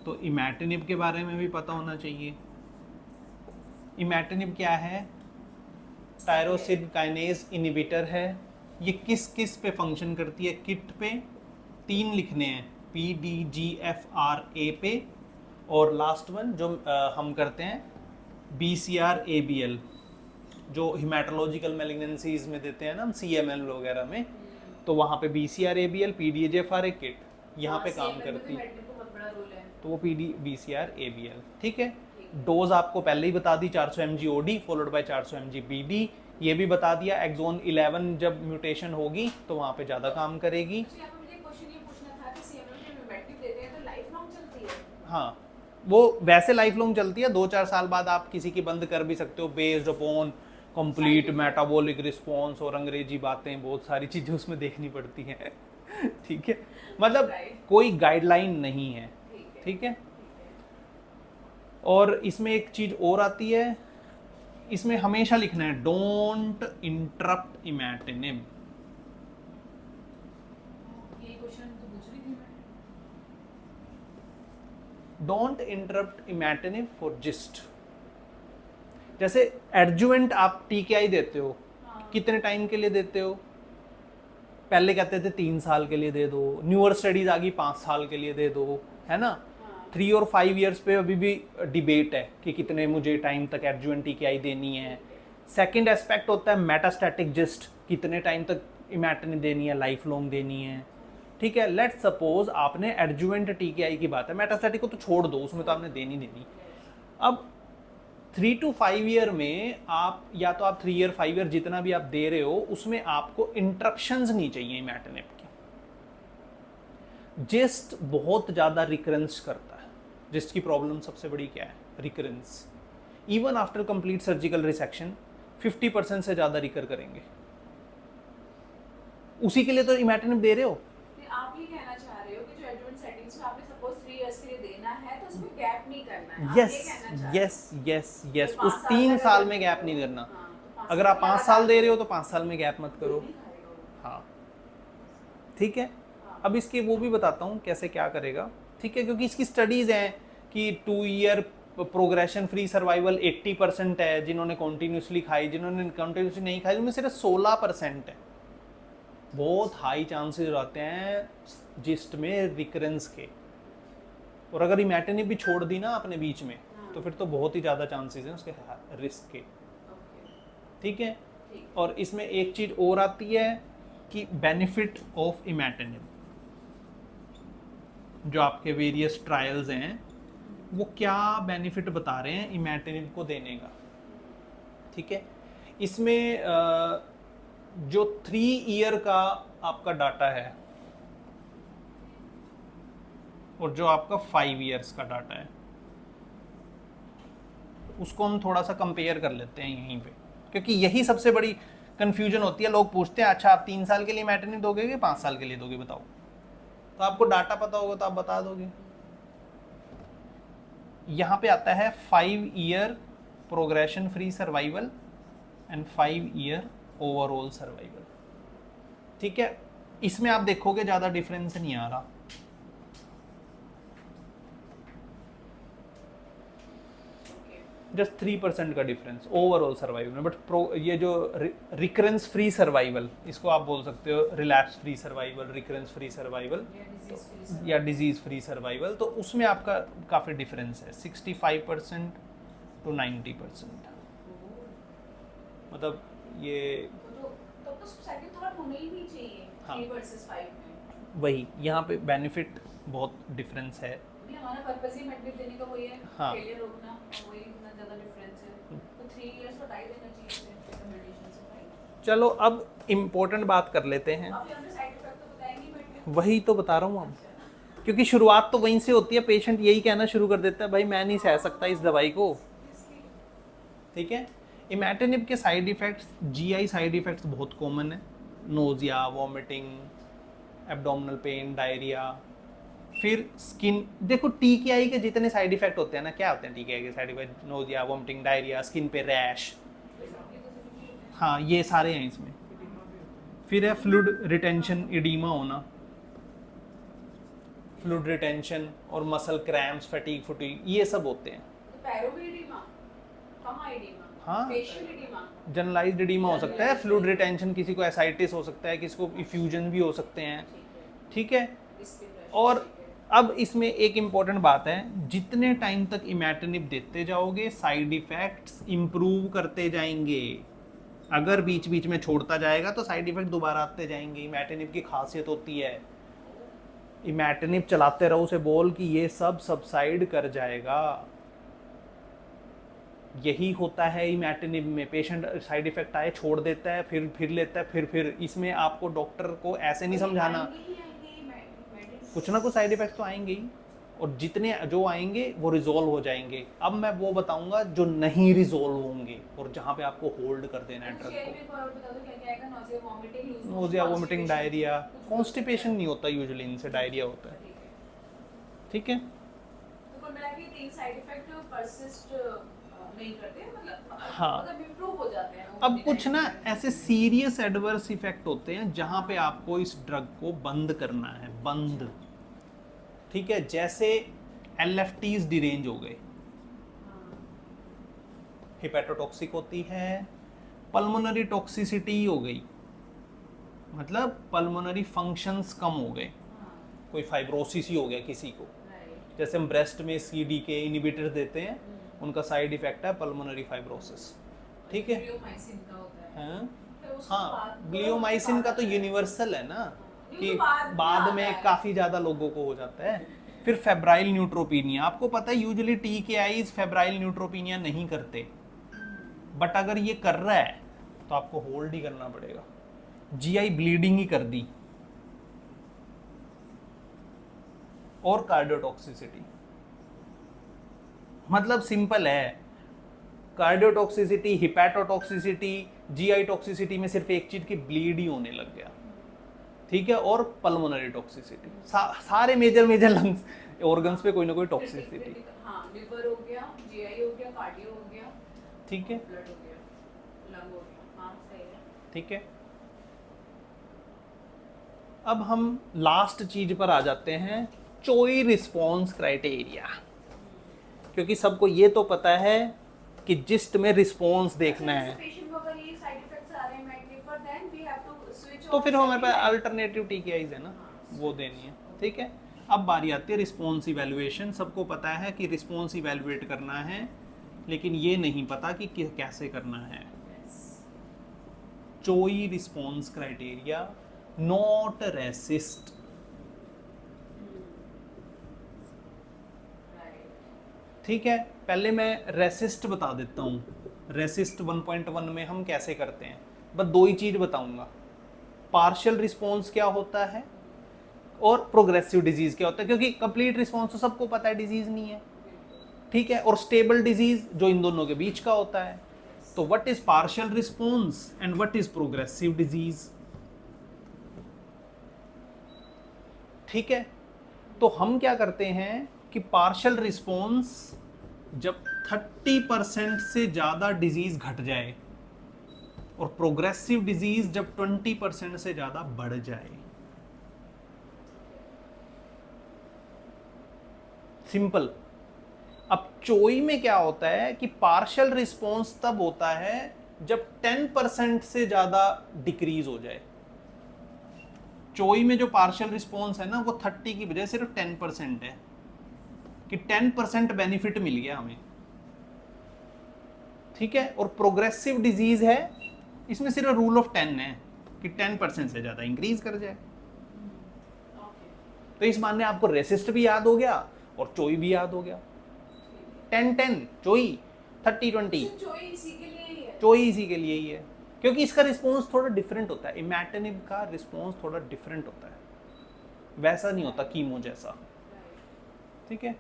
तो इमैटिनिब के बारे में भी पता होना चाहिए। इमैटिनिब क्या है? टायरोसिन काइनेज इनहिबिटर है। ये किस किस पे फंक्शन करती है? किट पे 3 लिखने हैं, PDGFR-A पे, और लास्ट वन जो हम करते हैं BCR-ABL, जो हिमेटोलॉजिकल मैलिग्नेंसीज में देते हैं ना हम, CML वगैरह में, तो वहाँ पे BCR-ABL PDGFR-A किट यहाँ पे काम करती है, तो वो BCR-ABL। ठीक है। डोज आपको पहले ही बता दी, 400 mg OD followed by 400 mg BD। ये भी बता दिया एक्सोन 11 जब म्यूटेशन होगी तो वहाँ पे ज़्यादा काम करेगी। हाँ, वो वैसे लाइफ लॉन्ग चलती है, 2-4 साल बाद आप किसी की बंद कर भी सकते हो based upon complete metabolic response, और अंग्रेजी बातें, बहुत सारी चीज़ें उसमें देखनी पड़ती हैं। ठीक है, मतलब कोई गाइडलाइन नहीं है। ठीक है। और इसमें एक चीज़ और आती है, इसमें हमेशा लिखना है don't interrupt imatinib. Don't interrupt imatinib for gist. जैसे एडजुवेंट आप टीकेआई देते हो, कितने टाइम के लिए देते हो? पहले कहते थे 3 साल के लिए दे दो, न्यूअर स्टडीज आ गई 5 साल के लिए दे दो, है ना। 3 और 5 ईयर्स पे अभी भी डिबेट है कि कितने मुझे टाइम तक एडजुवेंट टीकेआई देनी है। सेकंड एस्पेक्ट होता है मेटास्टैटिक जिस्ट, कितने टाइम तक इमैटिनिब देनी है, लाइफ लॉन्ग देनी है। ठीक है, लेट सपोज आपने एडजुवेंट टीकेआई की बात है, मेटास्टैटिक को तो छोड़ दो, उसमें तो आपने देनी देनी। अब 3 to 5 ईयर में आप, या तो आप 3 ईयर 5 ईयर जितना भी आप दे रहे हो, उसमें आपको इंटरप्शंस नहीं चाहिए इमैटिनिब की। जिस्ट बहुत ज़्यादा रिकरेंस करता है। जिस्ट की प्रॉब्लम सबसे बड़ी क्या है? Recurrence. Even after complete surgical resection 50% से ज़्यादा रिकर करेंगे। उसी के लिए तो इमैटिनिब दे रहे हो। आप ये कहना चाह रहे हो कि जो एडजुवेंट सेटिंग्स में आपने सपोज 3 इयर्स के लिए देना है तो उसमें गैप नहीं करना है। यस, उस 3 साल में गैप नहीं करना। अगर आप 5 साल दे रहे हो तो 5 साल में गैप मत करो। हाँ, ठीक है। अब इसके वो भी बताता हूँ कैसे क्या करेगा। ठीक है, क्योंकि इसकी स्टडीज हैं कि 2 ईयर प्रोग्रेशन फ्री सर्वाइवल 80% है जिन्होंने कॉन्टिन्यूसली खाई, जिन्होंने कॉन्टिन्यूसली नहीं खाई उनमें सिर्फ 16% है। बहुत हाई चांसेस रहते हैं जिस्ट में रिकरेंस के। और अगर इमैटिनिब भी छोड़ दी ना आपने बीच में, तो फिर तो बहुत ही ज़्यादा चांसेस हैं उसके रिस्क के। ठीक है। और इसमें एक चीज़ और आती है कि बेनिफिट ऑफ इमैटिनिब, जो आपके वेरियस ट्रायल्स हैं वो क्या बेनिफिट बता रहे हैं इमैटिनिब को देने का। ठीक है। इसमें जो 3 ईयर का आपका डाटा है और जो आपका 5 ईयर्स का डाटा है, उसको हम थोड़ा सा कंपेयर कर लेते हैं यहीं पे, क्योंकि यही सबसे बड़ी कंफ्यूजन होती है। लोग पूछते हैं अच्छा आप 3 साल के लिए इमैटिनिब दोगे कि 5 साल के लिए दोगे, बताओ। तो आपको डाटा पता होगा तो आप बता दोगे। यहाँ पे आता है 5 year progression free survival and 5 year overall survival. ठीक है, इसमें आप देखोगे ज़्यादा डिफरेंस नहीं आ रहा। जस्ट 3% का डिफरेंस ओवरऑल सर्वाइवल में। बट ये जो रिकरेंस फ्री सर्वाइवल, इसको आप बोल सकते हो relapse free survival, recurrence free survival या डिजीज फ्री सर्वाइवल, तो उसमें आपका काफ़ी डिफरेंस है 65% to 90%। मतलब ये तो सेकंड थॉट होना ही नहीं चाहिए। हाँ, 3 वर्सेस 5 में वही यहाँ पे बेनिफिट बहुत डिफरेंस है। हमारा पर्पस ही मेडिसिन देने का वही है, हाँ, फेलियर रोकना, और वही इतना ज़्यादा डिफरेंस है। तो 3 इयर्स तो टाइम देना चाहिए रिकमेंडेशन से, राइट। चलो अब इम्पोर्टेंट बात कर लेते हैं। आप यहाँ पे साइड इफेक्ट तो बताएंगे मेडिसिन। वही तो बता रहा हूँ अब, क्योंकि शुरुआत तो वहीं से होती है। पेशेंट यही कहना शुरू कर देता है भाई मैं नहीं सह सकता इस दवाई को। ठीक है। इमैटिनिब के side effects, GI side effects बहुत कॉमन है, nausea, vomiting, abdominal pain, diarrhoea. फिर स्किन, देखो टीकेआई के जितने साइड इफेक्ट होते हैं ना, क्या होते हैं टीकेआई के side effect? Nausea, vomiting, diarrhoea, skin पे रैश, हाँ ये सारे हैं इसमें। फिर है फ्लूइड रिटेंशन, इडीमा होना, फ्लूइड रिटेंशन और मसल क्रैम्प्स, फटीग ये सब होते हैं। तो पैरों में एडिमा, कहाँ एडिमा? हाँ, फेशियल एडिमा, जनरलाइज्ड एडिमा हो सकता है, फ्लूइड रिटेंशन, किसी को एसाइटिस हो सकता है, किसी को इफ्यूजन भी हो सकते हैं, ठीक है। और अब इसमें एक इम्पॉर्टेंट बात है, जितने टाइम तक इमैटिनिब देते जाओगे साइड इफेक्ट्स इम्प्रूव करते जाएंगे। अगर बीच बीच में छोड़ता जाएगा तो साइड इफेक्ट दोबारा आते जाएंगे। इमैटिनिब की खासियत होती है, इमैटिनिब चलाते रहो, उसे बोल कि ये सब सबसाइड कर जाएगा। यही होता है इमैटिनिब में, पेशेंट साइड इफेक्ट आए छोड़ देता है, फिर लेता है, फिर इसमें आपको डॉक्टर को ऐसे नहीं समझाना, कुछ ना कुछ साइड इफेक्ट तो आएंगे ही, और जितने जो आएंगे वो रिजोल्व हो जाएंगे। अब मैं वो बताऊंगा जो नहीं रिजोल्व होंगे और जहाँ पे आपको होल्ड कर देना है ड्रग को। नोजिया, वोमिटिंग, डायरिया, कॉन्स्टिपेशन नहीं होता यूजुअली, इनसे डायरिया होता है, ठीक है। तो कुल मिला के तीन साइड इफेक्ट परसिस्ट नहीं करते, हाँ, मतलब इम्प्रूव हो जाते हैं। अब कुछ ना ऐसे सीरियस एडवर्स इफेक्ट होते हैं जहाँ पे आपको इस ड्रग को बंद करना है, बंद, ठीक है। जैसे LFTs डिरेंज हो गए, हिपैटोटॉक्सिक होती है, पल्मोनरी टॉक्सिसिटी हो गई, मतलब पल्मोनरी फंक्शंस कम हो गए, कोई फाइब्रोसिस ही हो गया किसी को। जैसे हम ब्रेस्ट में CDK इनहिबिटर देते हैं, उनका साइड इफेक्ट है पल्मोनरी फाइब्रोसिस, ठीक है। हाँ, ग्लियोमाइसिन का तो यूनिवर्सल है ना, कि बाद में काफ़ी ज़्यादा लोगों को हो जाता है। फिर फेब्राइल न्यूट्रोपीनिया, आपको पता है यूजुअली TKIs फेब्राइल न्यूट्रोपीनिया नहीं करते, बट अगर ये कर रहा है तो आपको होल्ड ही करना पड़ेगा। GI ब्लीडिंग ही कर दी, और कार्डियोटॉक्सिसिटी, मतलब सिंपल है, कार्डियोटॉक्सिसिटी, हिपैटोटॉक्सिसिटी, GI टॉक्सिसिटी में सिर्फ एक चीज की ब्लीड ही होने लग गया, ठीक है, और पल्मोनरी टॉक्सिसिटी, सारे मेजर लंग्स ऑर्गन्स पे कोई ना कोई टॉक्सिसिटी, हाँ, लिवर हो गया, GI हो गया, कार्डियो हो गया, ठीक है, ब्लड हो गया, लंग हो गया, हाँ सही है, ठीक है। अब हम लास्ट चीज पर आ जाते हैं, चोई रिस्पॉन्स क्राइटेरिया, क्योंकि सबको ये तो पता है कि जिस्ट में रिस्पॉन्स देखना है, तो फिर हमारे पास अल्टरनेटिव TKIs है ना, वो देनी है, ठीक है। अब बारी आती है रिस्पॉन्स इवैल्यूएशन। सबको पता है कि रिस्पॉन्स इवैल्यूएट करना है, लेकिन ये नहीं पता कि कैसे करना है। चोई रिस्पॉन्स क्राइटेरिया, नॉट रेसिस्ट, ठीक है। पहले मैं रेसिस्ट बता देता हूँ, रेसिस्ट 1.1 में हम कैसे करते हैं, बस दो ही चीज बताऊंगा, पार्शियल रिस्पॉन्स क्या होता है और प्रोग्रेसिव डिजीज क्या होता है, क्योंकि कंप्लीट रिस्पॉन्स तो सबको पता है डिजीज नहीं है, ठीक है, और स्टेबल डिजीज जो इन दोनों के बीच का होता है। तो what is partial response and what is progressive disease, ठीक है। तो हम क्या करते हैं कि पार्शियल रिस्पॉन्स जब 30% से ज़्यादा डिजीज घट जाए और प्रोग्रेसिव डिजीज जब 20% से ज़्यादा बढ़ जाए, सिंपल। अब चोई में क्या होता है कि पार्शियल रिस्पॉन्स तब होता है जब 10% से ज़्यादा डिक्रीज हो जाए। चोई में जो पार्शियल रिस्पॉन्स है ना, वो 30 की बजाय सिर्फ 10% है, कि 10% बेनिफिट मिल गया हमें, ठीक है। और प्रोग्रेसिव डिजीज है, इसमें सिर्फ रूल ऑफ 10 है कि 10% से ज़्यादा इंक्रीज कर जाए। तो इस मानने आपको रेसिस्ट भी याद हो गया और चोई भी याद हो गया। 10-10 चोई, 30-20 चोई इसी के लिए ही है, चोई इसी के लिए ही है, क्योंकि इसका रिस्पॉन्स थोड़ा डिफरेंट होता है। इमैटिनिब का रिस्पॉन्स थोड़ा डिफरेंट होता है, वैसा नहीं होता कीमो जैसा, ठीक है।